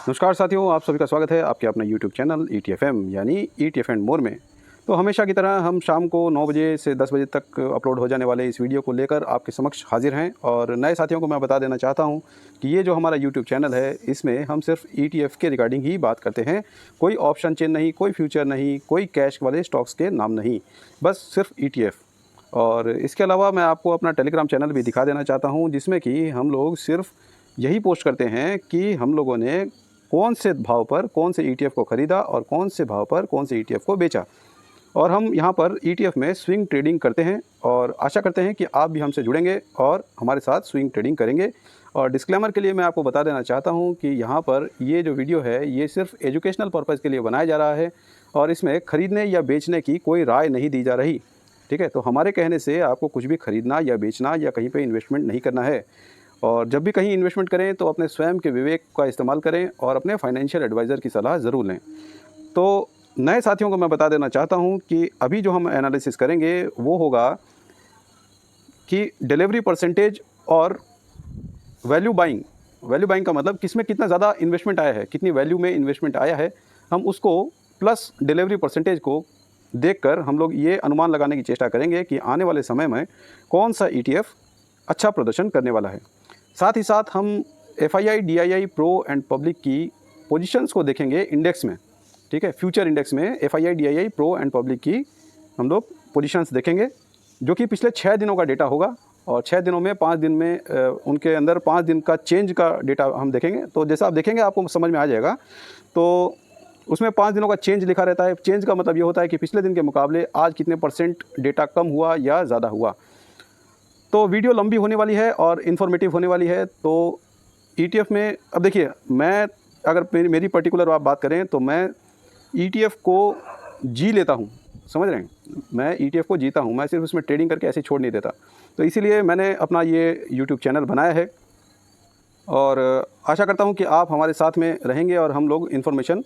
नमस्कार साथियों, आप सभी का स्वागत है आपके अपने YouTube चैनल ETFM यानी ETF एंड मोर में। तो हमेशा की तरह हम शाम को 9 बजे से 10 बजे तक अपलोड हो जाने वाले इस वीडियो को लेकर आपके समक्ष हाजिर हैं। और नए साथियों को मैं बता देना चाहता हूं कि ये जो हमारा YouTube चैनल है, इसमें हम सिर्फ ETF के रिगार्डिंग ही बात करते हैं। कोई ऑप्शन चेन नहीं, कोई फ्यूचर नहीं, कोई कैश वाले स्टॉक्स के नाम नहीं, बस सिर्फ ETF। और इसके अलावा मैं आपको अपना टेलीग्राम चैनल भी दिखा देना चाहता हूँ, जिसमें कि हम लोग सिर्फ यही पोस्ट करते हैं कि हम लोगों ने कौन से भाव पर कौन से ETF को ख़रीदा और कौन से भाव पर कौन से ETF को बेचा। और हम यहाँ पर ETF में स्विंग ट्रेडिंग करते हैं और आशा करते हैं कि आप भी हमसे जुड़ेंगे और हमारे साथ स्विंग ट्रेडिंग करेंगे। और डिस्क्लेमर के लिए मैं आपको बता देना चाहता हूँ कि यहाँ पर ये जो वीडियो है, ये सिर्फ एजुकेशनल पर्पज़ के लिए बनाया जा रहा है और इसमें ख़रीदने या बेचने की कोई राय नहीं दी जा रही। ठीक है, तो हमारे कहने से आपको कुछ भी ख़रीदना या बेचना या कहीं पे इन्वेस्टमेंट नहीं करना है। और जब भी कहीं इन्वेस्टमेंट करें तो अपने स्वयं के विवेक का इस्तेमाल करें और अपने फाइनेंशियल एडवाइज़र की सलाह ज़रूर लें। तो नए साथियों को मैं बता देना चाहता हूं कि अभी जो हम एनालिसिस करेंगे वो होगा कि डिलीवरी परसेंटेज और वैल्यू बाइंग। वैल्यू बाइंग का मतलब किसमें कितना ज़्यादा इन्वेस्टमेंट आया है, कितनी वैल्यू में इन्वेस्टमेंट आया है, हम उसको प्लस डिलीवरी परसेंटेज को देखकर हम लोग ये अनुमान लगाने की चेष्टा करेंगे कि आने वाले समय में कौन सा ETF अच्छा प्रदर्शन करने वाला है। साथ ही साथ हम FII, DII, pro and public की पोजीशंस को देखेंगे इंडेक्स में। ठीक है, फ्यूचर इंडेक्स में FII, DII, pro and public की हम लोग पोजीशंस देखेंगे, जो कि पिछले 6 दिनों का डेटा होगा। और 6 दिनों में 5 दिन में उनके अंदर 5 दिन का चेंज का डेटा हम देखेंगे। तो जैसा आप देखेंगे आपको समझ में आ जाएगा। तो उसमें 5 दिनों का चेंज लिखा रहता है। चेंज का मतलब ये होता है कि पिछले दिन के मुकाबले आज कितने % डेटा कम हुआ या ज़्यादा हुआ। तो वीडियो लंबी होने वाली है और इन्फॉर्मेटिव होने वाली है। तो ETF में अब देखिए, मैं अगर मेरी पर्टिकुलर आप बात करें तो मैं ETF को जी लेता हूँ, समझ रहे हैं। मैं ETF को जीता हूँ, मैं सिर्फ उसमें ट्रेडिंग करके ऐसे छोड़ नहीं देता। तो इसीलिए मैंने अपना ये YouTube चैनल बनाया है और आशा करता हूँ कि आप हमारे साथ में रहेंगे और हम लोग इन्फॉर्मेशन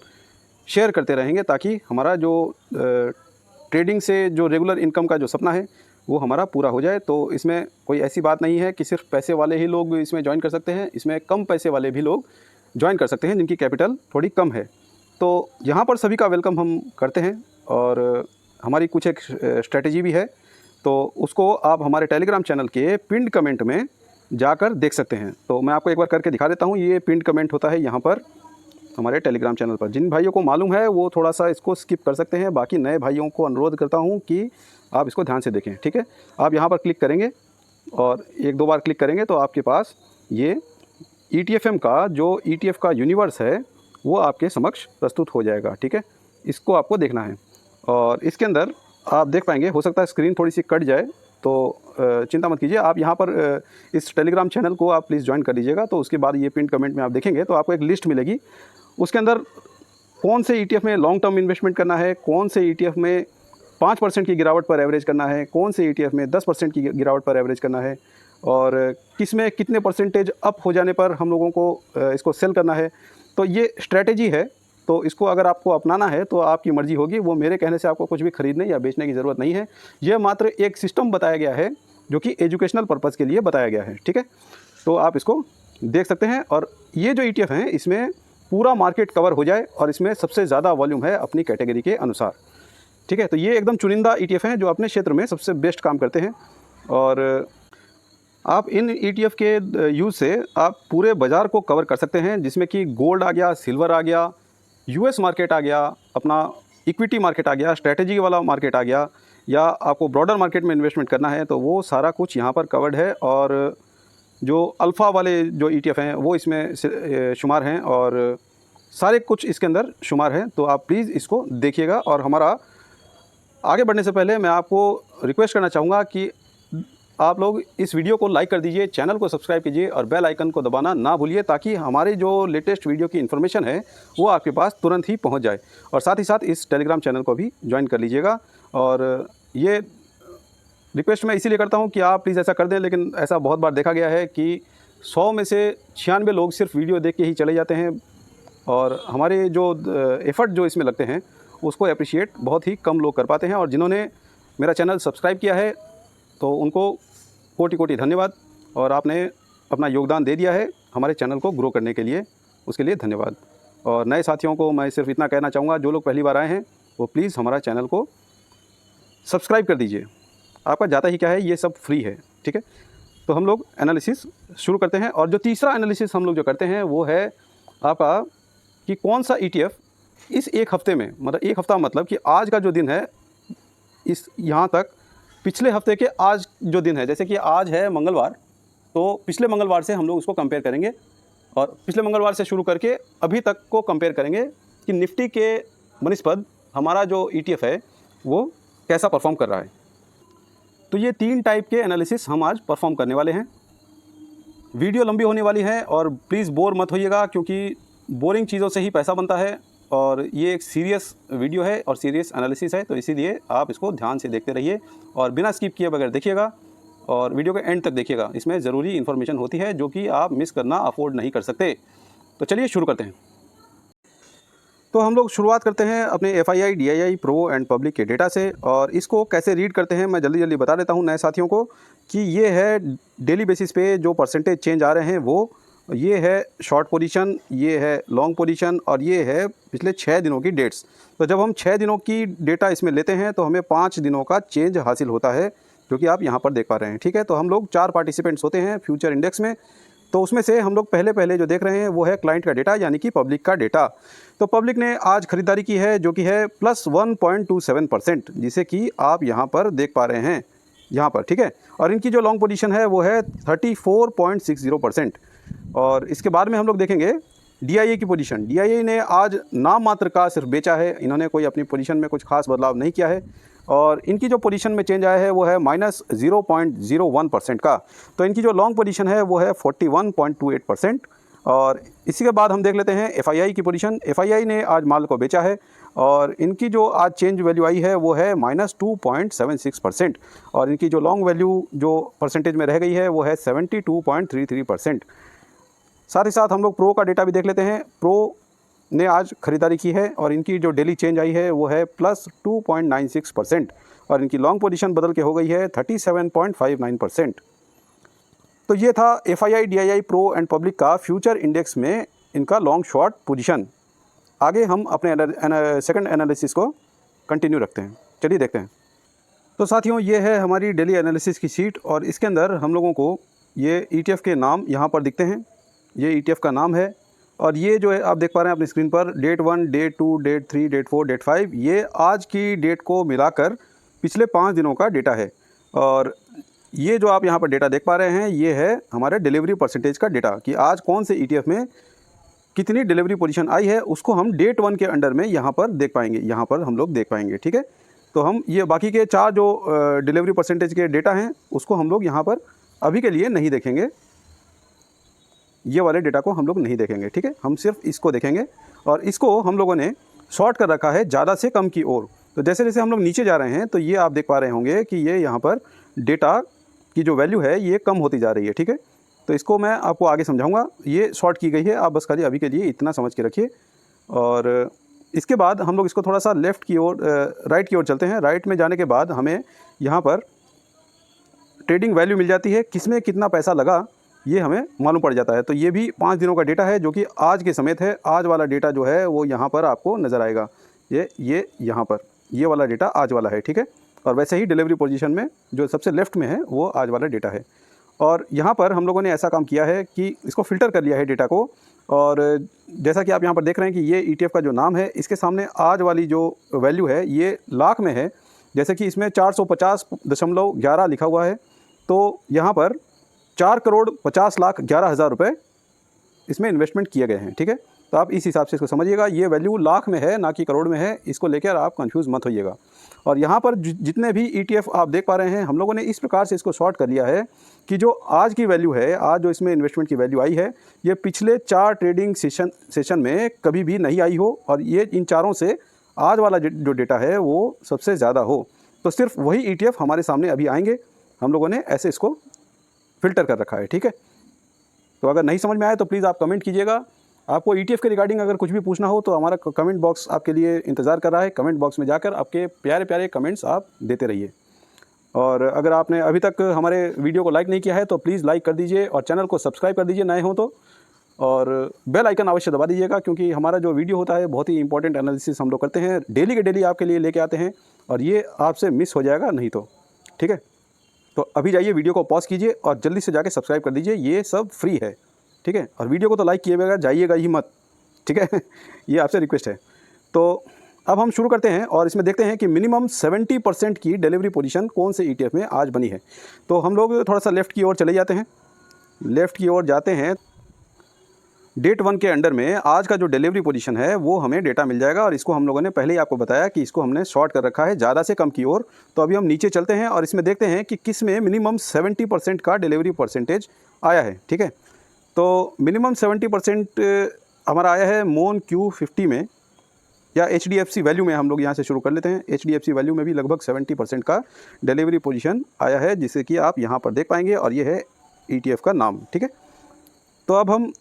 शेयर करते रहेंगे, ताकि हमारा जो ट्रेडिंग से जो रेगुलर इनकम का जो सपना है वो हमारा पूरा हो जाए। तो इसमें कोई ऐसी बात नहीं है कि सिर्फ पैसे वाले ही लोग इसमें ज्वाइन कर सकते हैं। इसमें कम पैसे वाले भी लोग ज्वाइन कर सकते हैं, जिनकी कैपिटल थोड़ी कम है। तो यहाँ पर सभी का वेलकम हम करते हैं और हमारी कुछ एक स्ट्रेटजी भी है। तो उसको आप हमारे टेलीग्राम चैनल के पिन्ड कमेंट में जाकर देख सकते हैं। तो मैं आपको एक बार करके दिखा देता हूँ। ये पिन्ड कमेंट होता है यहाँ पर हमारे टेलीग्राम चैनल पर। जिन भाइयों को मालूम है वो थोड़ा सा इसको स्किप कर सकते हैं, बाकी नए भाइयों को अनुरोध करता हूँ कि आप इसको ध्यान से देखें। ठीक है, आप यहाँ पर क्लिक करेंगे और 1-2 बार क्लिक करेंगे तो आपके पास ये ETFM का जो ETF का यूनिवर्स है वो आपके समक्ष प्रस्तुत हो जाएगा। ठीक है, इसको आपको देखना है और इसके अंदर आप देख पाएंगे। हो सकता है स्क्रीन थोड़ी सी कट जाए, तो चिंता मत कीजिए। आप यहाँ पर इस टेलीग्राम चैनल को आप प्लीज़ ज्वाइन कर लीजिएगा। तो उसके बाद ये पिन कमेंट में आप देखेंगे तो आपको एक लिस्ट मिलेगी। उसके अंदर कौन से ETF में लॉन्ग टर्म इन्वेस्टमेंट करना है, कौन से ETF में 5% की गिरावट पर एवरेज करना है, कौन से ETF में 10% की गिरावट पर एवरेज करना है और किस में कितने % अप हो जाने पर हम लोगों को इसको सेल करना है। तो ये स्ट्रैटेजी है। तो इसको अगर आपको अपनाना है तो आपकी मर्ज़ी होगी। वो मेरे कहने से आपको कुछ भी खरीदने या बेचने की ज़रूरत नहीं है। यह मात्र एक सिस्टम बताया गया है जो कि एजुकेशनल पर्पज़ के लिए बताया गया है। ठीक है, तो आप इसको देख सकते हैं। और ये जो ETF हैं, इसमें पूरा मार्केट कवर हो जाए और इसमें सबसे ज़्यादा वॉल्यूम है अपनी कैटेगरी के अनुसार। ठीक है, तो ये एकदम चुनिंदा ETF हैं जो अपने क्षेत्र में सबसे बेस्ट काम करते हैं। और आप इन ETF के यूज़ से आप पूरे बाज़ार को कवर कर सकते हैं, जिसमें कि गोल्ड आ गया, सिल्वर आ गया, US मार्केट आ गया, अपना इक्विटी मार्केट आ गया, स्ट्रैटेजी वाला मार्केट आ गया, या आपको ब्रॉडर मार्केट में इन्वेस्टमेंट करना है तो वो सारा कुछ यहाँ पर कवर्ड है। और जो अल्फ़ा वाले जो ETF हैं वो इसमें शुमार हैं और सारे कुछ इसके अंदर शुमार हैं। तो आप प्लीज़ इसको देखिएगा। और हमारा आगे बढ़ने से पहले मैं आपको रिक्वेस्ट करना चाहूँगा कि आप लोग इस वीडियो को लाइक कर दीजिए, चैनल को सब्सक्राइब कीजिए और बेल आइकन को दबाना ना भूलिए, ताकि हमारे जो लेटेस्ट वीडियो की इन्फॉर्मेशन है वो आपके पास तुरंत ही पहुंच जाए। और साथ ही साथ इस टेलीग्राम चैनल को भी ज्वाइन कर लीजिएगा। और ये रिक्वेस्ट मैं इसीलिए करता हूं कि आप प्लीज़ ऐसा कर दें, लेकिन ऐसा बहुत बार देखा गया है कि 100 में से 96 लोग सिर्फ वीडियो देख के ही चले जाते हैं और हमारे जो एफ़र्ट जो इसमें लगते हैं उसको अप्रिशिएट बहुत ही कम लोग कर पाते हैं। और जिन्होंने मेरा चैनल सब्सक्राइब किया है तो उनको कोटि-कोटि धन्यवाद। और आपने अपना योगदान दे दिया है हमारे चैनल को ग्रो करने के लिए, उसके लिए धन्यवाद। और नए साथियों को मैं सिर्फ इतना कहना चाहूँगा, जो लोग पहली बार आए हैं वो प्लीज़ हमारा चैनल को सब्सक्राइब कर दीजिए। आपका जाता ही क्या है, ये सब फ्री है, ठीक है। तो हम लोग एनालिसिस शुरू करते हैं। और जो तीसरा एनालिसिस हम लोग जो करते हैं वो है आपका कि कौन सा ETF इस एक हफ़्ते में, मतलब एक हफ़्ता मतलब कि आज का जो दिन है, इस यहाँ तक पिछले हफ्ते के आज जो दिन है, जैसे कि आज है मंगलवार, तो पिछले मंगलवार से हम लोग उसको कंपेयर करेंगे और पिछले मंगलवार से शुरू करके अभी तक को कंपेयर करेंगे कि निफ्टी के बनिस्पत हमारा जो ETF है वो कैसा परफॉर्म कर रहा है। तो ये 3 टाइप के एनालिसिस हम आज परफॉर्म करने वाले हैं। वीडियो लंबी होने वाली है और प्लीज़ बोर मत होइएगा, क्योंकि बोरिंग चीज़ों से ही पैसा बनता है और ये एक सीरियस वीडियो है और सीरियस एनालिसिस है, तो इसीलिए आप इसको ध्यान से देखते रहिए और बिना स्किप किए बगैर देखिएगा और वीडियो के एंड तक देखिएगा। इसमें ज़रूरी इन्फॉर्मेशन होती है जो कि आप मिस करना अफोर्ड नहीं कर सकते। तो चलिए शुरू करते हैं। तो हम लोग शुरुआत करते हैं अपने FII, DII, pro and public के डेटा से। और इसको कैसे रीड करते हैं मैं जल्दी बता देता हूं नए साथियों को कि ये है डेली बेसिस पे जो परसेंटेज चेंज आ रहे हैं वो, ये है शॉर्ट पोजीशन, ये है लॉन्ग पोजीशन और ये है पिछले 6 दिनों की डेट्स। तो जब हम 6 दिनों की डेटा इसमें लेते हैं तो हमें 5 दिनों का चेंज हासिल होता है, जो कि आप यहाँ पर देख पा रहे हैं, ठीक है। तो हम लोग 4 पार्टिसिपेंट्स होते हैं फ्यूचर इंडेक्स में। तो उसमें से हम लोग पहले जो देख रहे हैं वो है क्लाइंट का डेटा, यानी कि पब्लिक का डेटा। तो पब्लिक ने आज खरीदारी की है जो कि है +1.27%, जिसे कि आप यहाँ पर देख पा रहे हैं यहाँ पर, ठीक है। और इनकी जो लॉन्ग पोजीशन है वो है 34.60%। और इसके बाद में हम लोग देखेंगे DII की पोजीशन। DII ने आज नाम मात्र का सिर्फ बेचा है, इन्होंने कोई अपनी पोजीशन में कुछ खास बदलाव नहीं किया है और इनकी जो पोजीशन में चेंज आया है वो है -0.01% का। तो इनकी जो लॉन्ग पोजीशन है वो है 41.28%। और इसी के बाद हम देख लेते हैं FII की पोजीशन। FII ने आज माल को बेचा है और इनकी जो आज चेंज वैल्यू आई है वो है -2.76%। और इनकी जो लॉन्ग वैल्यू जो परसेंटेज में रह गई है वो है 72.33%। साथ ही साथ हम लोग प्रो का डेटा भी देख लेते हैं। प्रो ने आज खरीदारी की है और इनकी जो डेली चेंज आई है वो है +2.96% और इनकी लॉन्ग पोजीशन बदल के हो गई है 37.59%। तो ये था FII, DII, pro and public का फ्यूचर इंडेक्स में इनका लॉन्ग शॉर्ट पोजीशन। आगे हम अपने सेकंड एनालिसिस को कंटिन्यू रखते हैं, चलिए देखते हैं। तो साथियों, ये है हमारी डेली एनालिसिस की शीट और इसके अंदर हम लोगों को ये ETF के नाम यहाँ पर दिखते हैं। ये ETF का नाम है और ये जो है आप देख पा रहे हैं अपनी स्क्रीन पर, date 1, date 2, date 3, date 4, date 5, ये आज की डेट को मिलाकर पिछले 5 दिनों का डेटा है। और ये जो आप यहाँ पर डेटा देख पा रहे हैं ये है हमारे डिलीवरी परसेंटेज का डेटा कि आज कौन से ETF में कितनी डिलीवरी पोजीशन आई है, उसको हम डेट 1 के अंडर में यहाँ पर देख पाएंगे, यहाँ पर हम लोग देख पाएंगे, ठीक है। तो हम ये बाकी के 4 जो डिलीवरी परसेंटेज के डेटा हैं उसको हम लोग यहाँ पर अभी के लिए नहीं देखेंगे, ये वाले डेटा को हम लोग नहीं देखेंगे, ठीक है। हम सिर्फ इसको देखेंगे और इसको हम लोगों ने शॉर्ट कर रखा है ज़्यादा से कम की ओर। तो जैसे जैसे हम लोग नीचे जा रहे हैं तो ये आप देख पा रहे होंगे कि ये यहाँ पर डेटा की जो वैल्यू है ये कम होती जा रही है, ठीक है। तो इसको मैं आपको आगे समझाऊंगा, ये शॉर्ट की गई है, आप बस खाली अभी के लिए इतना समझ के रखिए। और इसके बाद हम लोग इसको थोड़ा सा लेफ़्ट की ओर, राइट की ओर चलते हैं। राइट में जाने के बाद हमें यहाँ पर ट्रेडिंग वैल्यू मिल जाती है, किसमें कितना पैसा लगा ये हमें मालूम पड़ जाता है। तो ये भी 5 दिनों का डेटा है जो कि आज के समेत है। आज वाला डेटा जो है वो यहाँ पर आपको नज़र आएगा, ये यहाँ पर ये वाला डेटा आज वाला है, ठीक है। और वैसे ही डिलीवरी पोजीशन में जो सबसे लेफ़्ट में है वो आज वाला डेटा है। और यहाँ पर हम लोगों ने ऐसा काम किया है कि इसको फ़िल्टर कर लिया है डेटा को। और जैसा कि आप यहाँ पर देख रहे हैं कि ये ETF का जो नाम है इसके सामने आज वाली जो वैल्यू है ये लाख में है, जैसे कि इसमें 450.11 लिखा हुआ है। तो यहाँ पर 4,50,11,000 रुपये इसमें इन्वेस्टमेंट किए गए हैं, ठीक है। तो आप इस हिसाब से इसको समझिएगा, ये वैल्यू लाख में है ना कि करोड़ में है, इसको लेकर आप कंफ्यूज मत होइएगा। और यहाँ पर जितने भी ETF आप देख पा रहे हैं हम लोगों ने इस प्रकार से इसको शॉर्ट कर लिया है कि जो आज की वैल्यू है, आज जो इसमें इन्वेस्टमेंट की वैल्यू आई है ये पिछले 4 ट्रेडिंग सेशन में कभी भी नहीं आई हो और ये इन चारों से आज वाला जो डेटा है वो सबसे ज़्यादा हो। तो सिर्फ वही ETF हमारे सामने अभी आएंगे, हम लोगों ने ऐसे इसको फ़िल्टर कर रखा है, ठीक है। तो अगर नहीं समझ में आए तो प्लीज़ आप कमेंट कीजिएगा। आपको ETF के रिगार्डिंग अगर कुछ भी पूछना हो तो हमारा कमेंट बॉक्स आपके लिए इंतज़ार कर रहा है। कमेंट बॉक्स में जाकर आपके प्यारे प्यारे कमेंट्स आप देते रहिए। और अगर आपने अभी तक हमारे वीडियो को लाइक नहीं किया है तो प्लीज़ लाइक कर दीजिए और चैनल को सब्सक्राइब कर दीजिए नए हो तो। और बेल आइकन अवश्य दबा दीजिएगा, क्योंकि हमारा जो वीडियो होता है बहुत ही इंपॉर्टेंट एनालिसिस हम लोग करते हैं, डेली के डेली आपके लिए लेके आते हैं, और ये आपसे मिस हो जाएगा नहीं तो। ठीक है, तो अभी जाइए वीडियो को पॉज कीजिए और जल्दी से जाके सब्सक्राइब कर दीजिए, ये सब फ्री है। ठीक है, और वीडियो को तो लाइक किए बगैर जाइएगा ही मत। ठीक है ये आपसे रिक्वेस्ट है। तो अब हम शुरू करते हैं और इसमें देखते हैं कि मिनिमम 70% की डिलीवरी पोजीशन कौन से ETF में आज बनी है। तो हम लोग थोड़ा सा लेफ़्ट की ओर चले जाते हैं। लेफ़्ट की ओर जाते हैं, डेट 1 के अंडर में आज का जो डिलीवरी पोजीशन है वो हमें डेटा मिल जाएगा, और इसको हम लोगों ने पहले ही आपको बताया कि इसको हमने शॉर्ट कर रखा है ज़्यादा से कम की ओर। तो अभी हम नीचे चलते हैं और इसमें देखते हैं कि किस में मिनिमम 70% का डिलीवरी परसेंटेज आया है। ठीक है, तो मिनिमम 70% हमारा आया है मोन Q50 में, या HDFC वैल्यू में। हम लोग यहाँ से शुरू कर लेते हैं। HDFC वैल्यू में भी लगभग 70% का डिलीवरी पोजीशन आया है, जिसे कि आप यहाँ पर देख पाएंगे, और ये है ETF का नाम। ठीक है, तो अब हम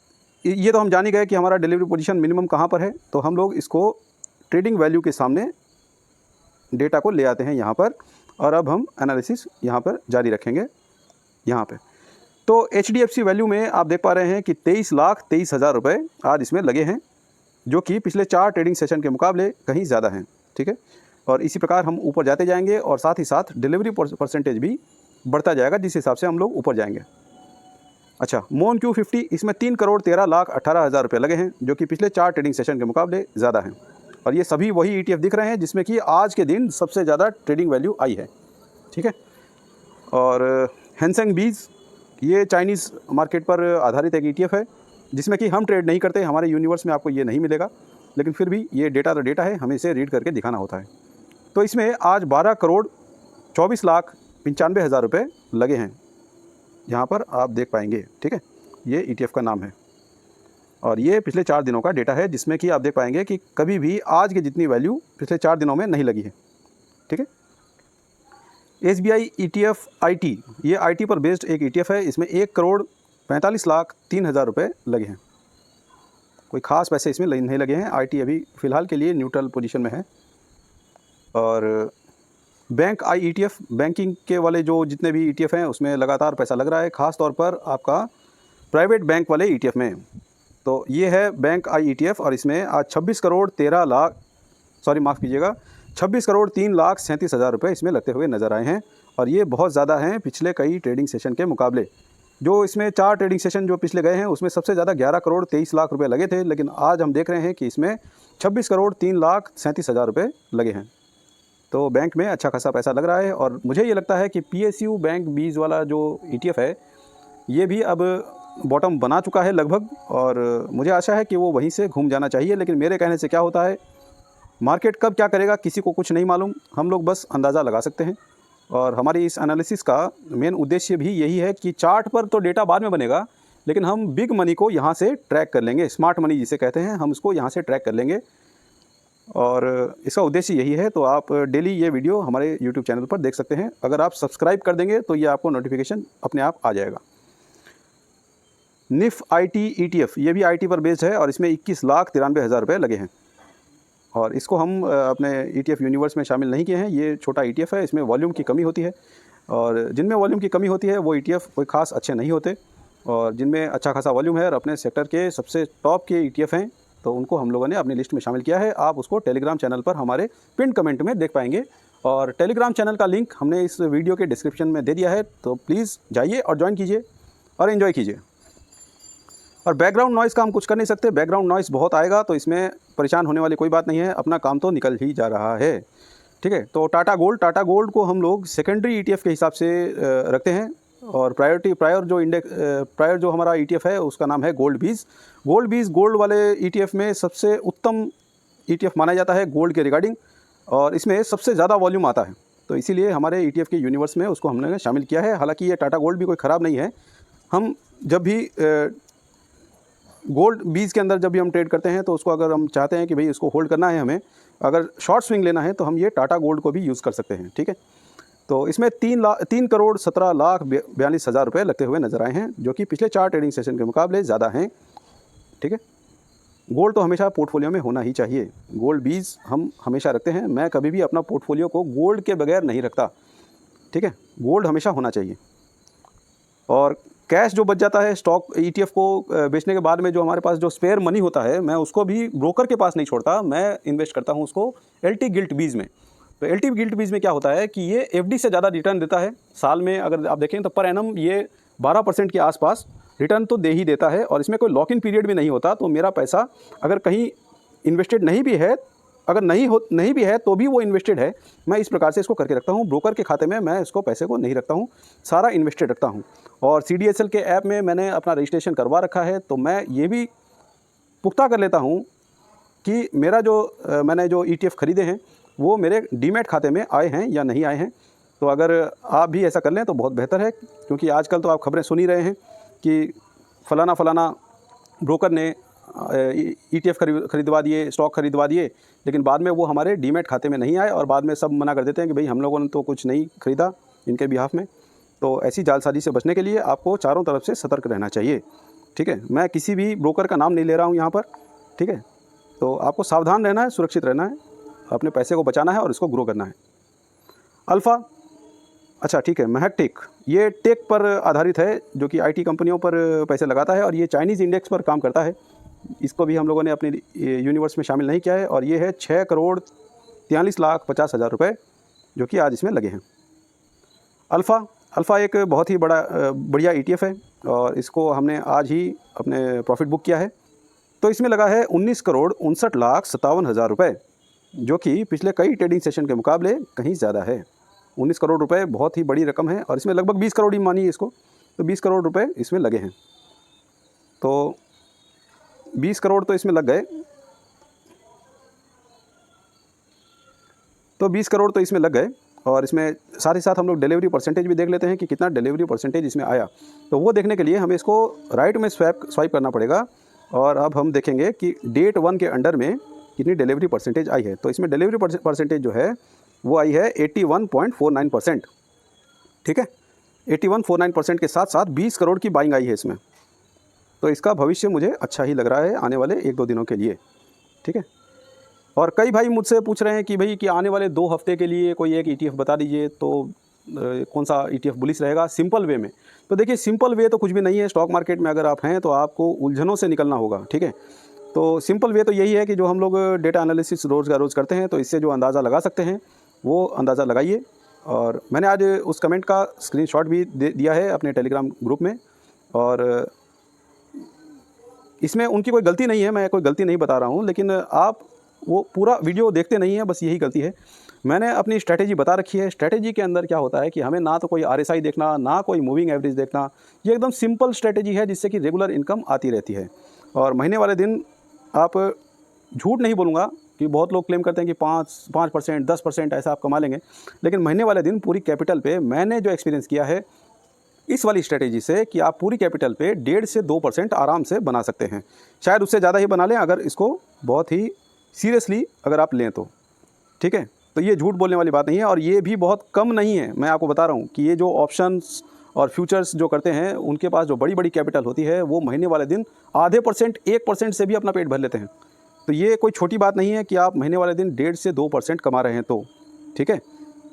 ये तो हम जान ही गए कि हमारा डिलीवरी पोजीशन मिनिमम कहाँ पर है। तो हम लोग इसको ट्रेडिंग वैल्यू के सामने डेटा को ले आते हैं यहाँ पर, और अब हम एनालिसिस यहाँ पर जारी रखेंगे यहाँ पे। तो HDFC वैल्यू में आप देख पा रहे हैं कि 23,23,000 रुपये आज इसमें लगे हैं, जो कि पिछले 4 ट्रेडिंग सेशन के मुकाबले कहीं ज़्यादा हैं। ठीक है, और इसी प्रकार हम ऊपर जाते जाएंगे, और साथ ही साथ डिलीवरी परसेंटेज भी बढ़ता जाएगा, जिस हिसाब से हम लोग ऊपर जाएंगे। अच्छा, मोन Q50 इसमें 3,13,18,000 रुपये लगे हैं, जो कि पिछले 4 ट्रेडिंग सेशन के मुकाबले ज़्यादा हैं, और ये सभी वही ETF दिख रहे हैं जिसमें कि आज के दिन सबसे ज़्यादा ट्रेडिंग वैल्यू आई है। ठीक है, और हैंसेंग बीज ये चाइनीज़ मार्केट पर आधारित एक ETF है, जिसमें कि हम ट्रेड नहीं करते, हमारे यूनिवर्स में आपको ये नहीं मिलेगा, लेकिन फिर भी ये डेटा तो डेटा है, हमें इसे रीड करके दिखाना होता है। तो इसमें आज 12,24,95,000 रुपये लगे हैं, यहाँ पर आप देख पाएंगे। ठीक है, ये ETF का नाम है, और ये पिछले 4 दिनों का डेटा है, जिसमें कि आप देख पाएंगे कि कभी भी आज की जितनी वैल्यू पिछले 4 दिनों में नहीं लगी है। ठीक है, SBI ETF IT, ये IT पर बेस्ड एक ETF है। इसमें 1,45,03,000 रुपये लगे हैं। कोई ख़ास पैसे इसमें नहीं लगे हैं। IT अभी फ़िलहाल के लिए न्यूट्रल पोजीशन में है। और बैंक I ETF, बैंकिंग के वाले जो जितने भी ETF हैं उसमें लगातार पैसा लग रहा है, ख़ास तौर पर आपका प्राइवेट बैंक वाले ETF में। तो ये है बैंक I ETF, और इसमें आज 26,03,37,000 रुपये इसमें लगते हुए नज़र आए हैं, और ये बहुत ज़्यादा हैं पिछले कई ट्रेडिंग सेशन के मुकाबले। जो इसमें 4 ट्रेडिंग सेशन जो पिछले गए हैं उसमें सबसे ज़्यादा 11,23,00,000 रुपये लगे थे, लेकिन आज हम देख रहे हैं कि इसमें 26,03,37,000 रुपये लगे हैं। तो बैंक में अच्छा खासा पैसा लग रहा है, और मुझे ये लगता है कि PSU बैंक बीज वाला जो ETF है ये भी अब बॉटम बना चुका है लगभग, और मुझे आशा है कि वो वहीं से घूम जाना चाहिए। लेकिन मेरे कहने से क्या होता है, मार्केट कब क्या करेगा किसी को कुछ नहीं मालूम, हम लोग बस अंदाज़ा लगा सकते हैं। और हमारी इस एनालिसिस का मेन उद्देश्य भी यही है कि चार्ट पर तो डेटा बाद में बनेगा, लेकिन हम बिग मनी को यहाँ से ट्रैक कर लेंगे, स्मार्ट मनी जिसे कहते हैं, हम उसको यहाँ से ट्रैक कर लेंगे, और इसका उद्देश्य यही है। तो आप डेली ये वीडियो हमारे YouTube चैनल पर देख सकते हैं। अगर आप सब्सक्राइब कर देंगे तो ये आपको नोटिफिकेशन अपने आप आ जाएगा। NIF IT ETF, ये भी IT पर बेस्ड है, और इसमें 21,93,000 रुपये लगे हैं, और इसको हम अपने ETF यूनिवर्स में शामिल नहीं किए हैं। ये छोटा ETF है, इसमें वॉल्यूम की कमी होती है, और जिनमें वॉल्यूम की कमी होती है वो ETF कोई ख़ास अच्छे नहीं होते, और जिनमें अच्छा खासा वॉल्यूम है और अपने सेक्टर के सबसे टॉप के ETF हैं, तो उनको हम लोगों ने अपनी लिस्ट में शामिल किया है। आप उसको टेलीग्राम चैनल पर हमारे पिन कमेंट में देख पाएंगे, और टेलीग्राम चैनल का लिंक हमने इस वीडियो के डिस्क्रिप्शन में दे दिया है। तो प्लीज़ जाइए और ज्वाइन कीजिए और एंजॉय कीजिए। और बैकग्राउंड नॉइज़ का हम कुछ कर नहीं सकते, बैकग्राउंड नॉइज़ बहुत आएगा, तो इसमें परेशान होने वाली कोई बात नहीं है, अपना काम तो निकल ही जा रहा है। ठीक है, तो टाटा गोल्ड को हम लोग सेकेंडरी ETF के हिसाब से रखते हैं, और प्रायर जो हमारा ETF है उसका नाम है गोल्ड बीज। गोल्ड वाले ETF में सबसे उत्तम ETF माना जाता है गोल्ड के रिगार्डिंग, और इसमें सबसे ज़्यादा वॉल्यूम आता है, तो इसीलिए हमारे ETF के यूनिवर्स में उसको हमने शामिल किया है। हालांकि ये टाटा गोल्ड भी कोई ख़राब नहीं है। हम जब भी गोल्ड बीज के अंदर जब भी हम ट्रेड करते हैं, तो उसको अगर हम चाहते हैं कि भाई उसको होल्ड करना है, हमें अगर शॉर्ट स्विंग लेना है, तो हम ये टाटा गोल्ड को भी यूज़ कर सकते हैं। ठीक है, तो इसमें 3,17,42,000 रुपये लगते हुए नज़र आए हैं, जो कि पिछले 4 ट्रेडिंग सेशन के मुकाबले ज़्यादा हैं। ठीक है, गोल्ड तो हमेशा पोर्टफोलियो में होना ही चाहिए, गोल्ड बीज हम हमेशा रखते हैं। मैं कभी भी अपना पोर्टफोलियो को गोल्ड के बगैर नहीं रखता। ठीक है, गोल्ड हमेशा होना चाहिए। और कैश जो बच जाता है स्टॉक ETF को बेचने के बाद में, जो हमारे पास जो स्पेयर मनी होता है, मैं उसको भी ब्रोकर के पास नहीं छोड़ता, मैं इन्वेस्ट करता हूँ उसको LT गिल्ट बीज में। तो LT गिल्ट बीज में क्या होता है कि ये FD से ज़्यादा रिटर्न देता है। साल में अगर आप देखें तो पर एनम ये 12% के आसपास रिटर्न तो दे ही देता है, और इसमें कोई लॉक इन पीरियड भी नहीं होता। तो मेरा पैसा अगर कहीं इन्वेस्टेड नहीं भी है, अगर नहीं भी है तो भी वो इन्वेस्टेड है। मैं इस प्रकार से इसको करके रखता हूँ। ब्रोकर के खाते में मैं इसको पैसे को नहीं रखता हूँ, सारा इन्वेस्टेड रखता हूँ। और CDSL के ऐप में मैंने अपना रजिस्ट्रेशन करवा रखा है, तो मैं ये भी पुख्ता कर लेता हूँ कि मेरा मैंने जो ETF खरीदे हैं वो मेरे डीमैट खाते में आए हैं या नहीं आए हैं। तो अगर आप भी ऐसा कर लें तो बहुत बेहतर है, क्योंकि आजकल तो आप खबरें सुन ही रहे हैं कि फ़लाना ब्रोकर ने ETF खरीदवा दिए, स्टॉक खरीदवा दिए, लेकिन बाद में वो हमारे डीमैट खाते में नहीं आए, और बाद में सब मना कर देते हैं कि भाई हम लोगों ने तो कुछ नहीं खरीदा इनके बिहाफ में। तो ऐसी जालसाजी से बचने के लिए आपको चारों तरफ से सतर्क रहना चाहिए। ठीक है, मैं किसी भी ब्रोकर का नाम नहीं ले रहा हूँ यहाँ पर। ठीक है, तो आपको सावधान रहना है, सुरक्षित रहना है, अपने पैसे को बचाना है और इसको ग्रो करना है। अल्फ़ा, अच्छा ठीक है, महक टेक, ये टेक पर आधारित है, जो कि IT कंपनियों पर पैसे लगाता है, और ये चाइनीज़ इंडेक्स पर काम करता है। इसको भी हम लोगों ने अपने यूनिवर्स में शामिल नहीं किया है, और ये है 6,43,50,000 रुपये जो कि आज इसमें लगे हैं। अल्फ़ा एक बहुत ही बढ़िया ETF है, और इसको हमने आज ही अपने प्रॉफिट बुक किया है। तो इसमें लगा है 19,59,57,000 रुपये, जो कि पिछले कई ट्रेडिंग सेशन के मुकाबले कहीं ज़्यादा है। 19 करोड़ रुपए बहुत ही बड़ी रकम है, और इसमें लगभग 20 करोड़ ही मानिए इसको, तो 20 करोड़ रुपए इसमें लगे हैं। तो 20 करोड़ तो इसमें लग गए, और इसमें साथ ही साथ हम लोग डिलीवरी परसेंटेज भी देख लेते हैं कि कितना डिलीवरी परसेंटेज इसमें आया। तो वो देखने के लिए हमें इसको राइट में स्वाइप करना पड़ेगा, और अब हम देखेंगे कि डेट 1 के अंडर में कितनी डिलीवरी परसेंटेज आई है। तो इसमें डिलीवरी परसेंटेज जो है वो आई है 81.49%। ठीक है, 81.49% के साथ साथ 20 करोड़ की बाइंग आई है इसमें। तो इसका भविष्य मुझे अच्छा ही लग रहा है आने वाले 1-2 दिनों के लिए। ठीक है, और कई भाई मुझसे पूछ रहे हैं कि भाई कि आने वाले 2 हफ्ते के लिए कोई एक ETF बता दीजिए, तो कौन सा ETF बुलिश रहेगा सिंपल वे में। तो देखिए, सिंपल वे तो कुछ भी नहीं है। स्टॉक मार्केट में अगर आप हैं तो आपको उलझनों से निकलना होगा। ठीक है, तो सिंपल वे तो यही है कि जो हम लोग डेटा एनालिसिस रोज़ का रोज़ करते हैं, तो इससे जो अंदाज़ा लगा सकते हैं वो अंदाज़ा लगाइए। और मैंने आज उस कमेंट का स्क्रीनशॉट भी दिया है अपने टेलीग्राम ग्रुप में, और इसमें उनकी कोई गलती नहीं है, मैं कोई गलती नहीं बता रहा हूँ, लेकिन आप वो पूरा वीडियो देखते नहीं हैं, बस यही गलती है। मैंने अपनी स्ट्रैटेजी बता रखी है। स्ट्रैटेजी के अंदर क्या होता है कि हमें ना तो कोई RSI देखना, ना कोई मूविंग एवरेज देखना। ये एकदम सिंपल स्ट्रैटेजी है जिससे कि रेगुलर इनकम आती रहती है। और महीने वाले दिन आप, झूठ नहीं बोलूँगा कि बहुत लोग क्लेम करते हैं कि 5%, 10% ऐसा आप कमा लेंगे, लेकिन महीने वाले दिन पूरी कैपिटल पे मैंने जो एक्सपीरियंस किया है इस वाली स्ट्रैटेजी से, कि आप पूरी कैपिटल पे 1.5 से 2% आराम से बना सकते हैं। शायद उससे ज़्यादा ही बना लें अगर इसको बहुत ही सीरियसली अगर आप लें तो। ठीक है, तो ये झूठ बोलने वाली बात नहीं है, और ये भी बहुत कम नहीं है। मैं आपको बता रहा हूँ कि ये जो ऑप्शंस और फ्यूचर्स जो करते हैं, उनके पास जो बड़ी बड़ी कैपिटल होती है, वो महीने वाले दिन आधे %, 1% से भी अपना पेट भर लेते हैं। तो ये कोई छोटी बात नहीं है कि आप महीने वाले दिन 1.5 से 2% कमा रहे हैं तो। ठीक है,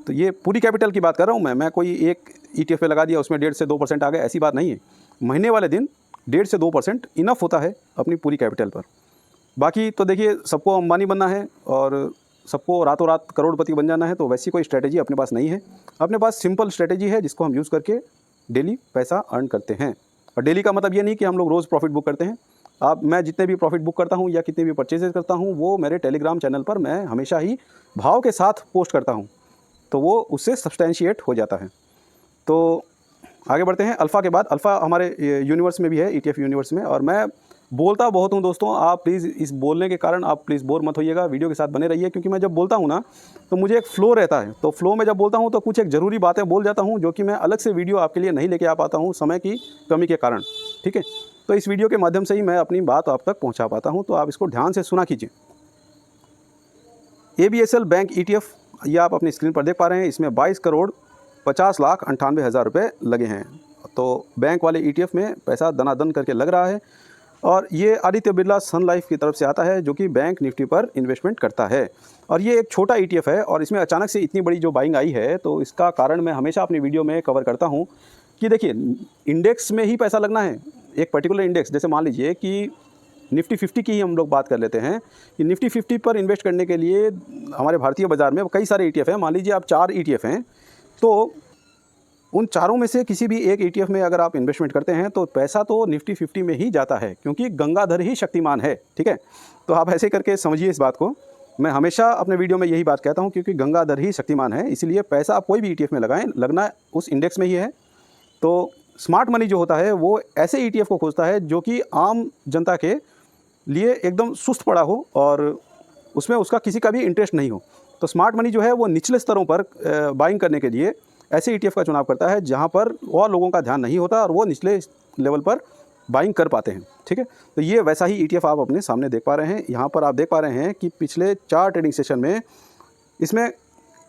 तो ये पूरी कैपिटल की बात कर रहा हूँ मैं कोई एक ETF पे लगा दिया उसमें 1.5 से 2% आ गए, ऐसी बात नहीं है। महीने वाले दिन 1.5 से 2% इनफ होता है अपनी पूरी कैपिटल पर। बाकी तो देखिए, सबको अंबानी बनना है और सबको रातों रात करोड़पति बन जाना है, तो वैसी कोई स्ट्रैटेजी अपने पास नहीं है। अपने पास सिंपल स्ट्रैटेजी है जिसको हम यूज़ करके डेली पैसा अर्न करते हैं। और डेली का मतलब ये नहीं कि हम लोग रोज़ प्रॉफिट बुक करते हैं। मैं जितने भी प्रॉफिट बुक करता हूँ या कितने भी परचेजेस करता हूँ, वो मेरे टेलीग्राम चैनल पर मैं हमेशा ही भाव के साथ पोस्ट करता हूँ, तो वो उससे सब्सटैंशिएट हो जाता है। तो आगे बढ़ते हैं। अल्फ़ा के बाद, अल्फ़ा हमारे यूनिवर्स में भी है, ETF यूनिवर्स में। और मैं बोलता बहुत हूँ दोस्तों, आप प्लीज़ इस बोलने के कारण आप प्लीज़ बोर मत होइएगा, वीडियो के साथ बने रहिए, क्योंकि मैं जब बोलता हूँ ना तो मुझे एक फ़्लो रहता है। तो फ्लो में जब बोलता हूँ तो कुछ एक ज़रूरी बातें बोल जाता हूँ, जो कि मैं अलग से वीडियो आपके लिए नहीं लेके आ पाता हूँ समय की कमी के कारण। ठीक है, तो इस वीडियो के माध्यम से ही मैं अपनी बात आप तक पहुँचा पाता हूँ, तो आप इसको ध्यान से सुना कीजिए। ABSL बैंक ETF, ये आप अपनी स्क्रीन पर देख पा रहे हैं। इसमें 22,50,98,000 रुपये लगे हैं। तो बैंक वाले ETF में पैसा दनादन करके लग रहा है, और ये आदित्य बिरला सन लाइफ की तरफ से आता है, जो कि बैंक निफ्टी पर इन्वेस्टमेंट करता है। और ये एक छोटा ETF है, और इसमें अचानक से इतनी बड़ी जो बाइंग आई है, तो इसका कारण मैं हमेशा अपनी वीडियो में कवर करता हूँ कि देखिए इंडेक्स में ही पैसा लगना है, एक पर्टिकुलर इंडेक्स। जैसे मान लीजिए कि निफ्टी 50 की ही हम लोग बात कर लेते हैं कि निफ्टी 50 पर इन्वेस्ट करने के लिए हमारे भारतीय बाज़ार में कई सारे ETF हैं। मान लीजिए आप 4 ETF हैं, तो उन चारों में से किसी भी एक ETF में अगर आप इन्वेस्टमेंट करते हैं तो पैसा तो निफ्टी 50 में ही जाता है, क्योंकि गंगाधर ही शक्तिमान है, ठीक है। तो आप ऐसे करके समझिए इस बात को। मैं हमेशा अपने वीडियो में यही बात कहता हूँ, क्योंकि गंगाधर ही शक्तिमान है, इसलिए पैसा आप कोई भी ETF में लगाएं, लगना उस इंडेक्स में ही है। तो स्मार्ट मनी जो होता है वो ऐसे ETF को खोजता है जो कि आम जनता के लिए एकदम सुस्त पड़ा हो और उसमें उसका किसी का भी इंटरेस्ट नहीं हो। तो स्मार्ट मनी जो है वो निचले स्तरों पर बाइंग करने के लिए ऐसे ETF का चुनाव करता है जहाँ पर और लोगों का ध्यान नहीं होता और वो निचले लेवल पर बाइंग कर पाते हैं, ठीक है। तो ये वैसा ही ETF आप अपने सामने देख पा रहे हैं। यहाँ पर आप देख पा रहे हैं कि पिछले 4 ट्रेडिंग सेशन में इसमें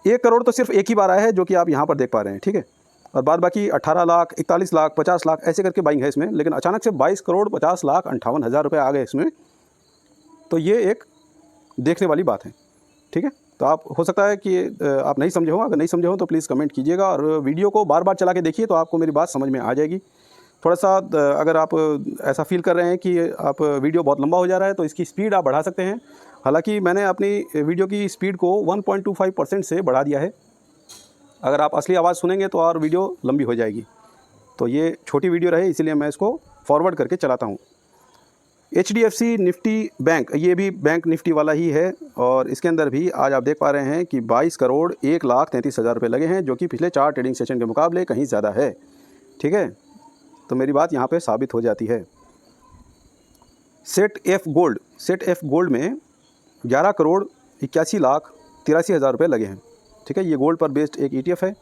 1 करोड़ तो सिर्फ एक ही बार आया है, जो कि आप यहाँ पर देख पा रहे हैं, ठीक है। और बाद बाकी 18 लाख, 41 लाख, 50 लाख ऐसे करके बाइंग है इसमें, लेकिन अचानक से 22 करोड़ 50 लाख 58 हज़ार रुपये आ गए इसमें। तो ये एक देखने वाली बात है, ठीक है। तो आप हो सकता है कि आप नहीं समझे हो, अगर नहीं समझे हो तो प्लीज़ कमेंट कीजिएगा और वीडियो को बार बार चला के देखिए तो आपको मेरी बात समझ में आ जाएगी। थोड़ा सा अगर आप ऐसा फील कर रहे हैं कि आप वीडियो बहुत लंबा हो जा रहा है तो इसकी स्पीड आप बढ़ा सकते हैं। हालांकि मैंने अपनी वीडियो की स्पीड को 1.25% से बढ़ा दिया है। अगर आप असली आवाज़ सुनेंगे तो और वीडियो लंबी हो जाएगी। तो ये छोटी वीडियो रहे इसलिए मैं इसको फॉरवर्ड करके चलाता हूँ। HDFC निफ्टी बैंक, ये भी बैंक निफ्टी वाला ही है और इसके अंदर भी आज आप देख पा रहे हैं कि 22 करोड़ 1,33,000 रुपये लगे हैं, जो कि पिछले 4 ट्रेडिंग सेशन के मुकाबले कहीं ज़्यादा है, ठीक है। तो मेरी बात यहाँ पे साबित हो जाती है। सेट एफ गोल्ड में 11 करोड़ 81 लाख 83 हज़ार रुपये लगे हैं, ठीक है। ये गोल्ड पर बेस्ड एक ETF है,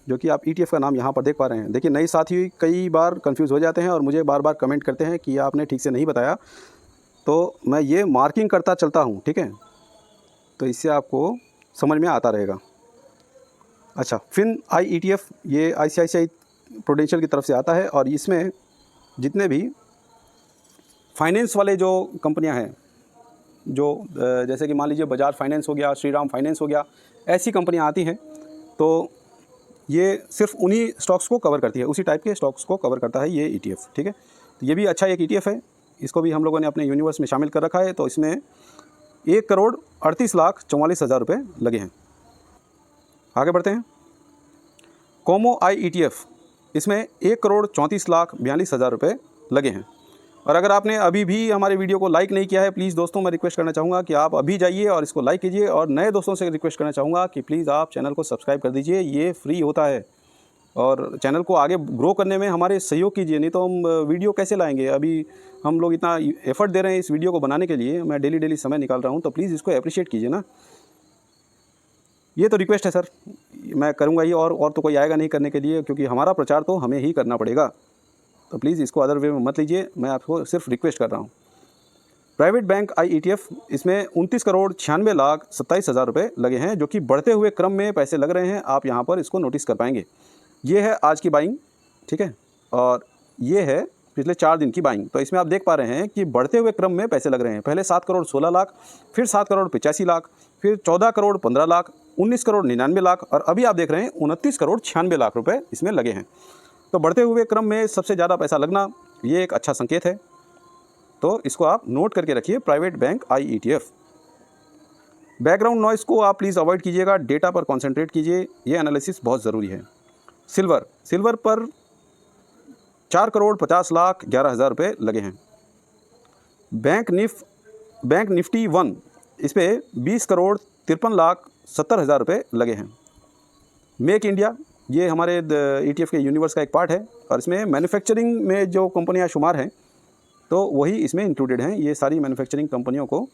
जो कि आप ETF का नाम यहाँ पर देख पा रहे हैं। देखिए नए साथी कई बार कंफ्यूज हो जाते हैं और मुझे बार बार कमेंट करते हैं कि आपने ठीक से नहीं बताया, तो मैं ये मार्किंग करता चलता हूँ, ठीक है। तो इससे आपको समझ में आता रहेगा। अच्छा, फिन आई ETF ये ICICI प्रूडेंशियल की तरफ से आता है और इसमें जितने भी फाइनेंस वाले जो कंपनियां हैं, जो जैसे कि मान लीजिए बजाज फाइनेंस हो गया, श्रीराम फाइनेंस हो गया, ऐसी कंपनियां आती हैं, तो ये सिर्फ उन्हीं स्टॉक्स को कवर करती है, उसी टाइप के स्टॉक्स को कवर करता है ये ETF, ठीक है। तो ये भी अच्छा एक ETF है, इसको भी हम लोगों ने अपने यूनिवर्स में शामिल कर रखा है। तो इसमें 1 करोड़ 38 लाख 44 हज़ार रुपये लगे हैं। आगे बढ़ते हैं। कोमो आई ETF, इसमें 1 करोड़ 34 लाख 42 हज़ार रुपये लगे हैं। और अगर आपने अभी भी हमारे वीडियो को लाइक नहीं किया है, प्लीज़ दोस्तों मैं रिक्वेस्ट करना चाहूँगा कि आप अभी जाइए और इसको लाइक कीजिए। और नए दोस्तों से रिक्वेस्ट करना चाहूँगा कि प्लीज़ आप चैनल को सब्सक्राइब कर दीजिए, ये फ्री होता है और चैनल को आगे ग्रो करने में हमारे सहयोग कीजिए, नहीं तो हम वीडियो कैसे लाएंगे। अभी हम लोग इतना एफर्ट दे रहे हैं इस वीडियो को बनाने के लिए, मैं डेली समय निकाल रहा हूँ, तो प्लीज़ इसको अप्रिशिएट कीजिए ना। ये तो रिक्वेस्ट है सर, मैं करूँगा ही और तो कोई आएगा नहीं करने के लिए, क्योंकि हमारा प्रचार तो हमें ही करना पड़ेगा। तो प्लीज़ इसको अदर वे में मत लीजिए, मैं आपको सिर्फ रिक्वेस्ट कर रहा हूँ। प्राइवेट बैंक आई ETF, इसमें 29 करोड़ 96 लाख 27 हज़ार रुपये लगे हैं, जो कि बढ़ते हुए क्रम में पैसे लग रहे हैं। आप यहाँ पर इसको नोटिस कर पाएंगे। ये है आज की बाइंग, ठीक है, और ये है पिछले 4 दिन की बाइंग। तो इसमें आप देख पा रहे हैं कि बढ़ते हुए क्रम में पैसे लग रहे हैं। पहले 7 करोड़ 16 लाख, फिर 7 करोड़ 85 लाख, फिर 14 करोड़ 15 लाख, 19 करोड़ 99 लाख और अभी आप देख रहे हैं 29 करोड़ 96 लाख रुपये इसमें लगे हैं। तो बढ़ते हुए क्रम में सबसे ज़्यादा पैसा लगना ये एक अच्छा संकेत है, तो इसको आप नोट करके रखिए। प्राइवेट बैंक आई ETF। बैकग्राउंड नॉइस को आप प्लीज़ अवॉइड कीजिएगा, डेटा पर कॉन्सेंट्रेट कीजिए, ये एनालिसिस बहुत ज़रूरी है। सिल्वर पर 4 करोड़ 50 लाख 11 हज़ार रुपये लगे हैं। बैंक निफ्टी 1, इस पर 20 करोड़ 53 लाख 70 हज़ार रुपये लगे हैं। मेक इंडिया, ये हमारे ETF के यूनिवर्स का एक पार्ट है और इसमें मैन्युफैक्चरिंग में जो कंपनियां शुमार हैं तो वही इसमें इंक्लूडेड हैं। ये सारी मैन्युफैक्चरिंग कंपनियों को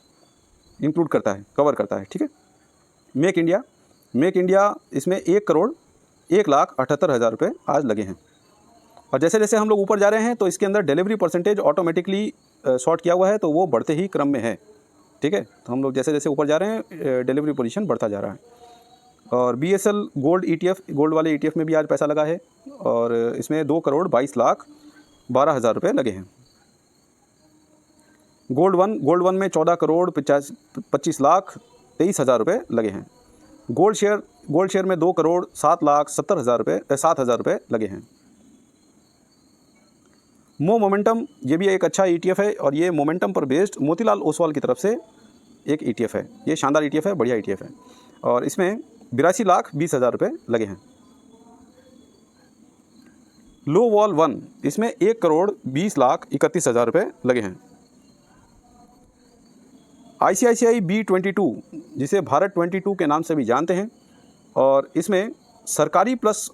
इंक्लूड करता है, कवर करता है, ठीक है। मेक इंडिया इसमें 1 करोड़ 1 लाख 78 हज़ार रुपये आज लगे हैं। और जैसे जैसे हम लोग ऊपर जा रहे हैं तो इसके अंदर डिलीवरी परसेंटेज ऑटोमेटिकली शॉर्ट किया हुआ है, तो वो बढ़ते ही क्रम में है, ठीक है। तो हम लोग जैसे जैसे ऊपर जा रहे हैं डिलीवरी पोजीशन बढ़ता जा रहा है। और BSL गोल्ड ETF, गोल्ड वाले ETF में भी आज पैसा लगा है और इसमें 2 करोड़ 22 लाख 12 हज़ार रुपये लगे हैं। गोल्ड वन में 14 करोड़ 25 लाख 23 हज़ार रुपये लगे हैं। गोल्ड शेयर में 2,07,70,000 रुपये लगे हैं। मोमेंटम ये भी एक अच्छा ETF है और ये मोमेंटम पर बेस्ड मोतीलाल ओसवाल की तरफ से एक ETF है। ये शानदार ETF है, बढ़िया ETF है और इसमें 82,20,000 रुपये लगे हैं। लो वॉल 1 इसमें 1,20,31,000 रुपये लगे हैं। ICICI B22 जिसे भारत 22 के नाम से भी जानते हैं और इसमें सरकारी प्लस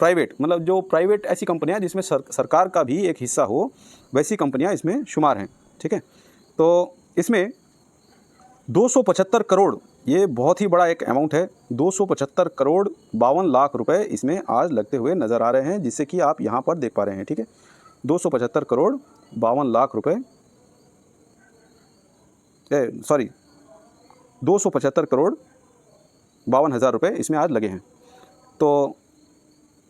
प्राइवेट, मतलब जो प्राइवेट ऐसी कंपनियां जिसमें सरकार का भी एक हिस्सा हो, वैसी कंपनियां इसमें शुमार हैं। ठीक है, तो इसमें 275 करोड़, ये बहुत ही बड़ा एक अमाउंट है। 275 करोड़ 52 लाख रुपए इसमें आज लगते हुए नज़र आ रहे हैं, जिससे कि आप यहाँ पर देख पा रहे हैं। ठीक है, 275 करोड़ 52 लाख रुपए, 275 करोड़ 52,000 रुपये इसमें आज लगे हैं। तो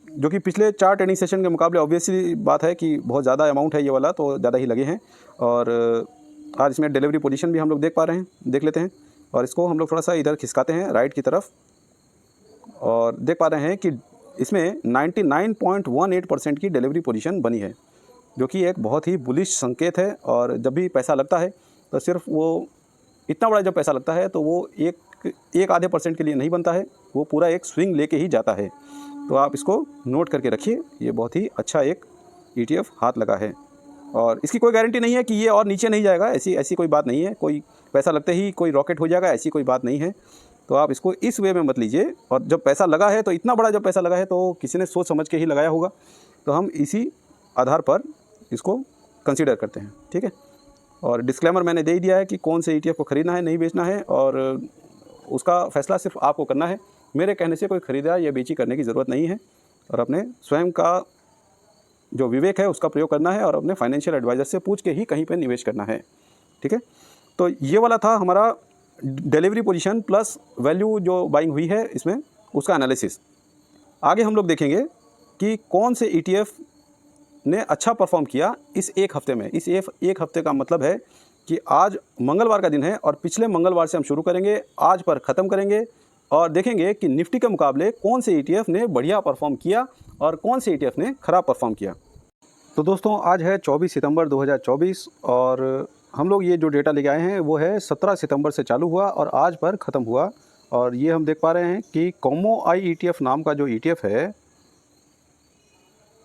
जो कि पिछले 4 ट्रेडिंग सेशन के मुकाबले ऑब्वियसली बात है कि बहुत ज़्यादा अमाउंट है ये वाला, तो ज़्यादा ही लगे हैं। और आज इसमें डिलीवरी पोजीशन भी हम लोग देख पा रहे हैं, देख लेते हैं। और इसको हम लोग थोड़ा सा इधर खिसकाते हैं राइट की तरफ और देख पा रहे हैं कि इसमें 99.18% की डिलीवरी पोजीशन बनी है, जो कि एक बहुत ही बुलिश संकेत है। और जब भी पैसा लगता है तो सिर्फ वो इतना बड़ा जब पैसा लगता है तो वो एक आधे % के लिए नहीं बनता है, वो पूरा एक स्विंग लेके ही जाता है। तो आप इसको नोट करके रखिए, ये बहुत ही अच्छा एक ETF हाथ लगा है। और इसकी कोई गारंटी नहीं है कि ये और नीचे नहीं जाएगा, ऐसी कोई बात नहीं है। कोई पैसा लगते ही कोई रॉकेट हो जाएगा, ऐसी कोई बात नहीं है। तो आप इसको इस वे में मत लीजिए। और जब पैसा लगा है तो इतना बड़ा जब पैसा लगा है तो किसी ने सोच समझ के ही लगाया होगा, तो हम इसी आधार पर इसको कंसीडर करते हैं। ठीक है, और डिस्क्लेमर मैंने दे ही दिया है कि कौन से ETF को ख़रीदना है, नहीं बेचना है, और उसका फ़ैसला सिर्फ आपको करना है। मेरे कहने से कोई ख़रीदा या बेची करने की ज़रूरत नहीं है। और अपने स्वयं का जो विवेक है उसका प्रयोग करना है और अपने फाइनेंशियल एडवाइज़र से पूछ के ही कहीं पे निवेश करना है। ठीक है, तो ये वाला था हमारा डिलीवरी पोजीशन प्लस वैल्यू जो बाइंग हुई है इसमें, उसका एनालिसिस। आगे हम लोग देखेंगे कि कौन से ETF ने अच्छा परफॉर्म किया इस एक हफ़्ते में। इस एक हफ़्ते का मतलब है कि आज मंगलवार का दिन है और पिछले मंगलवार से हम शुरू करेंगे, आज पर ख़त्म करेंगे और देखेंगे कि निफ्टी के मुकाबले कौन से ETF ने बढ़िया परफॉर्म किया और कौन से ETF ने ख़राब परफॉर्म किया। तो दोस्तों, आज है 24 सितंबर 2024 और हम लोग ये जो डेटा लेके आए हैं वो है 17 सितंबर से चालू हुआ और आज पर ख़त्म हुआ। और ये हम देख पा रहे हैं कि कॉमो आई ETF नाम का जो ETF है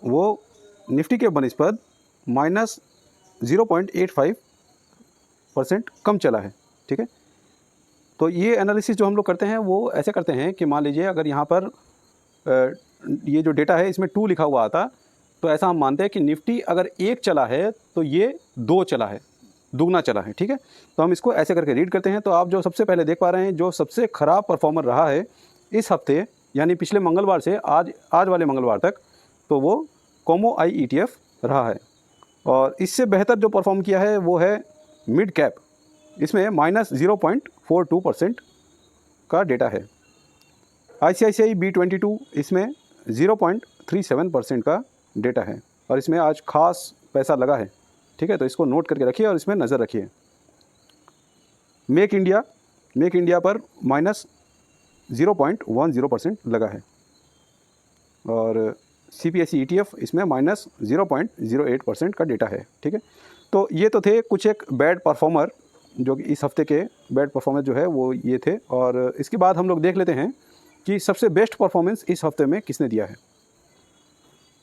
वो निफ्टी के बनिस्बत -0.85% कम चला है। ठीक है, तो ये एनालिसिस जो हम लोग करते हैं वो ऐसे करते हैं कि मान लीजिए अगर यहाँ पर ये जो डेटा है इसमें 2 लिखा हुआ आता, तो ऐसा हम मानते हैं कि निफ्टी अगर 1 चला है तो ये 2 चला है, दुगना चला है। ठीक है, तो हम इसको ऐसे करके रीड करते हैं। तो आप जो सबसे पहले देख पा रहे हैं, जो सबसे ख़राब परफॉर्मर रहा है इस हफ्ते, यानी पिछले मंगलवार से आज वाले मंगलवार तक, तो वो कॉमो आई ETF रहा है। और इससे बेहतर जो परफॉर्म किया है वो है मिड कैप, इसमें -0.42% का डेटा है। ICICI B22 इसमें 0.37% का डेटा है और इसमें आज खास पैसा लगा है। ठीक है, तो इसको नोट करके रखिए और इसमें नज़र रखिए। मेक इंडिया पर -0.10% लगा है और CPSE ETF इसमें -0.08% का डेटा है। ठीक है, तो ये तो थे कुछ एक बैड परफॉर्मर, जो कि इस हफ्ते के बैड परफॉर्मर जो है वो ये थे। और इसके बाद हम लोग देख लेते हैं कि सबसे बेस्ट परफॉर्मेंस इस हफ्ते में किसने दिया है।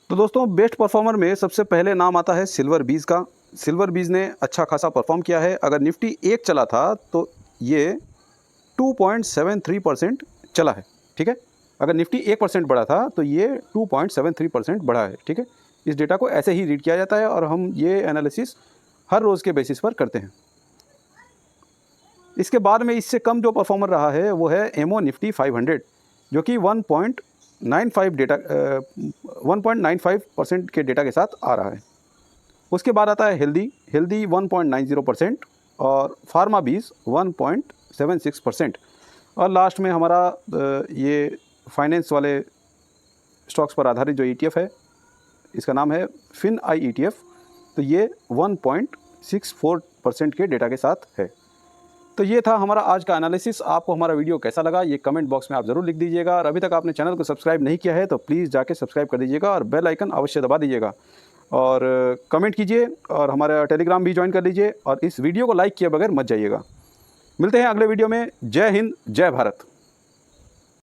तो दोस्तों, बेस्ट परफॉर्मर में सबसे पहले नाम आता है सिल्वर बीज का। सिल्वर बीज ने अच्छा खासा परफॉर्म किया है। अगर निफ्टी 1 चला था तो ये 2.73% चला है। ठीक है, अगर निफ्टी 1% बढ़ा था तो ये 2.73% बढ़ा है। ठीक है, इस डेटा को ऐसे ही रीड किया जाता है और हम ये एनालिसिस हर रोज़ के बेसिस पर करते हैं। इसके बाद में इससे कम जो परफॉर्मर रहा है वो है एमओ निफ्टी 500, जो कि 1.95% के डेटा के साथ आ रहा है। उसके बाद आता है हेल्दी 1.90% और फार्मा बीज 1.76%। और लास्ट में हमारा ये फाइनेंस वाले स्टॉक्स पर आधारित जो ETF है, इसका नाम है फिन आई ETF, तो ये 1.64% के डेटा के साथ है। तो ये था हमारा आज का एनालिसिस। आपको हमारा वीडियो कैसा लगा ये कमेंट बॉक्स में आप ज़रूर लिख दीजिएगा, और अभी तक आपने चैनल को सब्सक्राइब नहीं किया है तो प्लीज़ जाके सब्सक्राइब कर दीजिएगा और बेल आइकन अवश्य दबा दीजिएगा, और कमेंट कीजिए और हमारा टेलीग्राम भी ज्वाइन कर लीजिए, और इस वीडियो को लाइक किए बगैर मत जाइएगा। मिलते हैं अगले वीडियो में। जय हिंद, जय भारत।